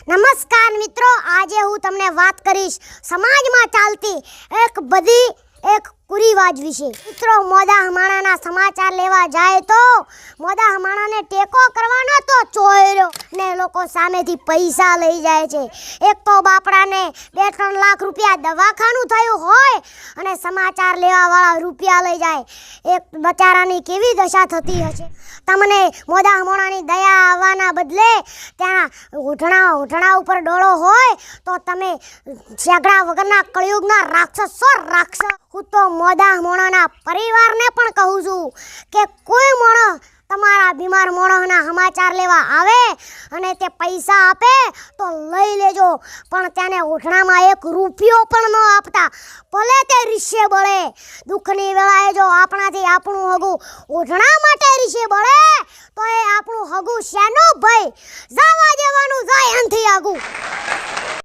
નમસ્કાર મિત્રો, આજે હું તમને વાત કરીશ સમાજમાં ચાલતી એક કુરિવાજ વિશે। મિત્રો, મોદા હમાણાના સમાચાર લેવા જાય તો મોદા હમાણાને ટેકો કરવાનો તો ચોર્યો ને લોકો સામેથી પૈસા લઈ જાય છે। એક તો બાપડાને 2-3 લાખ રૂપિયા દવાખાનું થયું હોય અને સમાચાર લેવાવાળા રૂપિયા લઈ જાય। એક બચારાની કેવી દશા થતી હશે। તમને મોદા હમાણાની દયા આવવાના બદલે ત્યાં ઉઠણા ઉપર ડોળો હોય તો તમે શેગડા વગરના કળિયુગના રાક્ષસ। હું તો મોદા હમાણાના પરિવારને પણ કહું છું કે કોઈ માણસ તમારા બીમાર માણસના સમાચાર લેવા આવે અને તે પૈસા આપે તો લઈ લેજો, પણ તેને ઉઠણામાં 1 રૂપિયો પણ ન આપતા। ભલે તે રીસે બળે, દુઃખની વેળાએ જો આપણાથી આપણું હગું ઉઠણા માટે રીસે બળે તો એ આપણું હગું શેનો ભય, જવા દેવાનું જાય એનથી આગું।